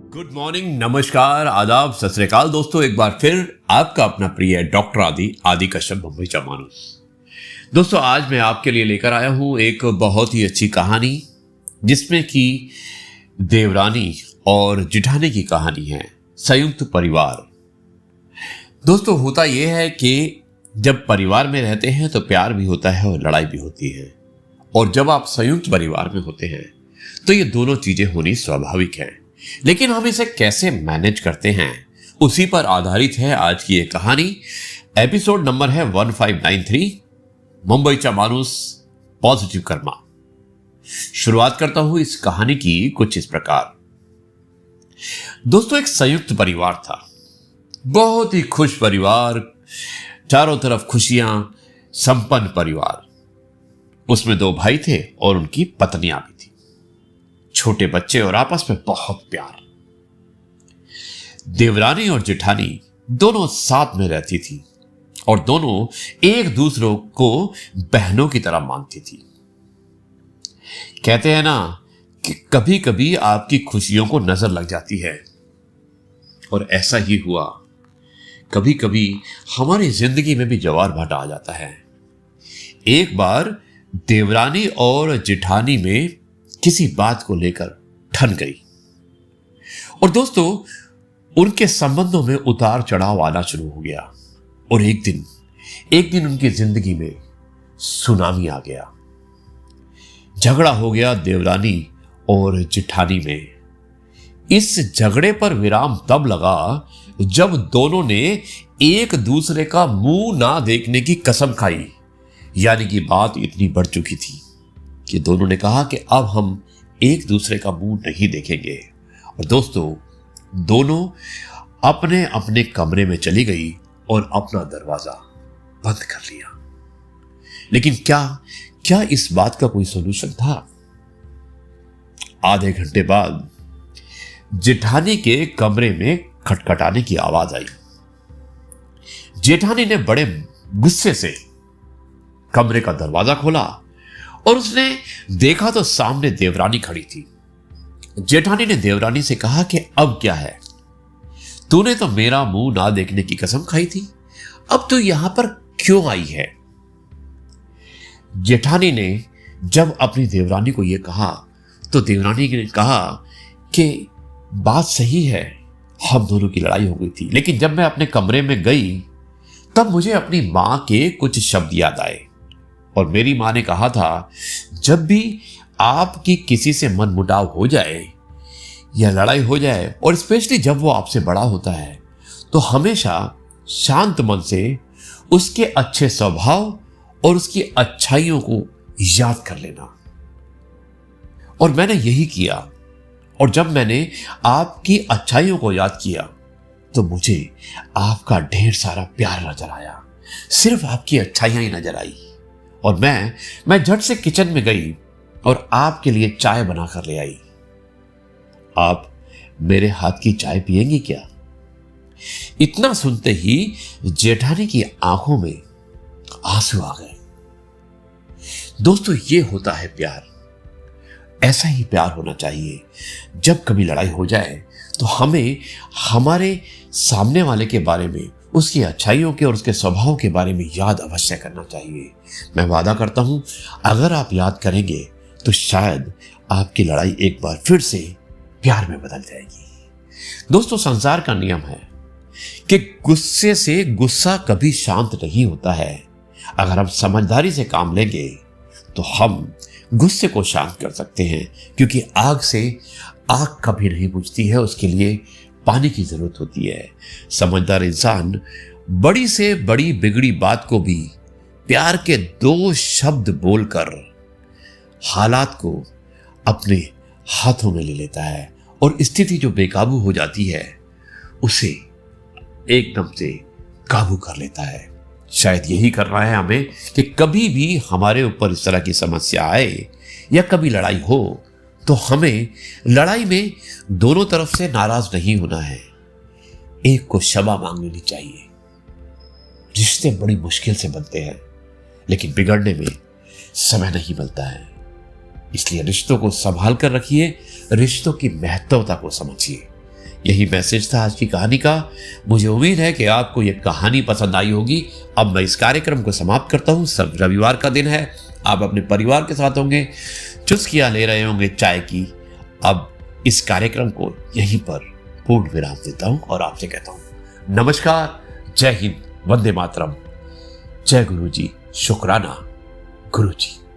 Good morning, नमस्कार, आदाब, सत श्री अकाल दोस्तों। एक बार फिर आपका अपना प्रिय डॉक्टर आदि कश्यप मुंबई चा मानुस। दोस्तों, आज मैं आपके लिए लेकर आया हूं एक बहुत ही अच्छी कहानी जिसमें कि देवरानी और जिठानी की कहानी है, संयुक्त परिवार। दोस्तों, होता यह है कि जब परिवार में रहते हैं तो प्यार भी होता है और लड़ाई भी होती है, और जब आप संयुक्त परिवार में होते हैं तो ये दोनों चीजें होनी स्वाभाविक है। लेकिन हम इसे कैसे मैनेज करते हैं, उसी पर आधारित है आज की ये कहानी। एपिसोड नंबर है 1593, मुंबई चा मानुस, पॉजिटिव कर्मा। शुरुआत करता हूं इस कहानी की कुछ इस प्रकार। दोस्तों, एक संयुक्त परिवार था, बहुत ही खुश परिवार, चारों तरफ खुशियां, संपन्न परिवार। उसमें 2 भाई थे और उनकी पत्नियां भी थी, छोटे बच्चे और आपस में बहुत प्यार। देवरानी और जेठानी दोनों साथ में रहती थी और दोनों एक दूसरे को बहनों की तरह मानती थी। कहते हैं ना कि कभी कभी आपकी खुशियों को नजर लग जाती है, और ऐसा ही हुआ। कभी कभी हमारी जिंदगी में भी जवार भाटा आ जाता है। एक बार देवरानी और जेठानी में किसी बात को लेकर ठन गई, और दोस्तों उनके संबंधों में उतार चढ़ाव आना शुरू हो गया। और एक दिन उनकी जिंदगी में सुनामी आ गया। झगड़ा हो गया देवरानी और जेठानी में। इस झगड़े पर विराम तब लगा जब दोनों ने एक दूसरे का मुंह ना देखने की कसम खाई। यानी कि बात इतनी बढ़ चुकी थी कि दोनों ने कहा कि अब हम एक दूसरे का मुंह नहीं देखेंगे। और दोस्तों, दोनों अपने अपने कमरे में चली गई और अपना दरवाजा बंद कर लिया। लेकिन क्या इस बात का कोई सॉल्यूशन था? आधे घंटे बाद जेठानी के कमरे में खटखटाने की आवाज आई। जेठानी ने बड़े गुस्से से कमरे का दरवाजा खोला और उसने देखा तो सामने देवरानी खड़ी थी। जेठानी ने देवरानी से कहा कि अब क्या है, तूने तो मेरा मुंह ना देखने की कसम खाई थी, अब तू यहां पर क्यों आई है? जेठानी ने जब अपनी देवरानी को यह कहा तो देवरानी ने कहा कि बात सही है, हम दोनों की लड़ाई हो गई थी, लेकिन जब मैं अपने कमरे में गई तब मुझे अपनी मां के कुछ शब्द याद आए। और मेरी मां ने कहा था, जब भी आपकी किसी से मनमुटाव हो जाए या लड़ाई हो जाए, और स्पेशली जब वो आपसे बड़ा होता है, तो हमेशा शांत मन से उसके अच्छे स्वभाव और उसकी अच्छाइयों को याद कर लेना। और मैंने यही किया, और जब मैंने आपकी अच्छाइयों को याद किया तो मुझे आपका ढेर सारा प्यार नजर आया, सिर्फ आपकी अच्छाइयां ही नजर आई। और मैं झट से किचन में गई और आपके लिए चाय बनाकर ले आई। आप मेरे हाथ की चाय पिएंगी क्या? इतना सुनते ही जेठानी की आंखों में आंसू आ गए। दोस्तों, ये होता है प्यार। ऐसा ही प्यार होना चाहिए। जब कभी लड़ाई हो जाए तो हमें हमारे सामने वाले के बारे में, उसकी अच्छाइयों के और उसके स्वभाव के बारे में याद अवश्य करना चाहिए। मैं वादा करता हूं, अगर आप याद करेंगे तो शायद आपकी लड़ाई एक बार फिर से प्यार में बदल जाएगी। दोस्तों, संसार का नियम है कि गुस्से से गुस्सा कभी शांत नहीं होता है। अगर हम समझदारी से काम लेंगे तो हम गुस्से को शांत कर सकते हैं, क्योंकि आग से आग कभी नहीं बुझती है, उसके लिए पानी की जरूरत होती है। समझदार इंसान बड़ी से बड़ी बिगड़ी बात को भी प्यार के 2 शब्द बोलकर हालात को अपने हाथों में ले लेता है, और स्थिति जो बेकाबू हो जाती है उसे एकदम से काबू कर लेता है। शायद यही करना है हमें कि कभी भी हमारे ऊपर इस तरह की समस्या आए या कभी लड़ाई हो तो हमें लड़ाई में दोनों तरफ से नाराज नहीं होना है, एक को क्षमा मांग लेनी चाहिए। रिश्ते बड़ी मुश्किल से बनते हैं, लेकिन बिगड़ने में समय नहीं मिलता है। इसलिए रिश्तों को संभाल कर रखिए, रिश्तों की महत्वता को समझिए। यही मैसेज था आज की कहानी का। मुझे उम्मीद है कि आपको यह कहानी पसंद आई होगी। अब मैं इस कार्यक्रम को समाप्त करता हूँ। सब रविवार का दिन है, आप अपने परिवार के साथ होंगे, चुस्कियां ले रहे होंगे चाय की। अब इस कार्यक्रम को यहीं पर पूर्ण विराम देता हूं और आपसे कहता हूं नमस्कार, जय हिंद, वंदे मातरम, जय गुरु जी, शुक्राना गुरु जी।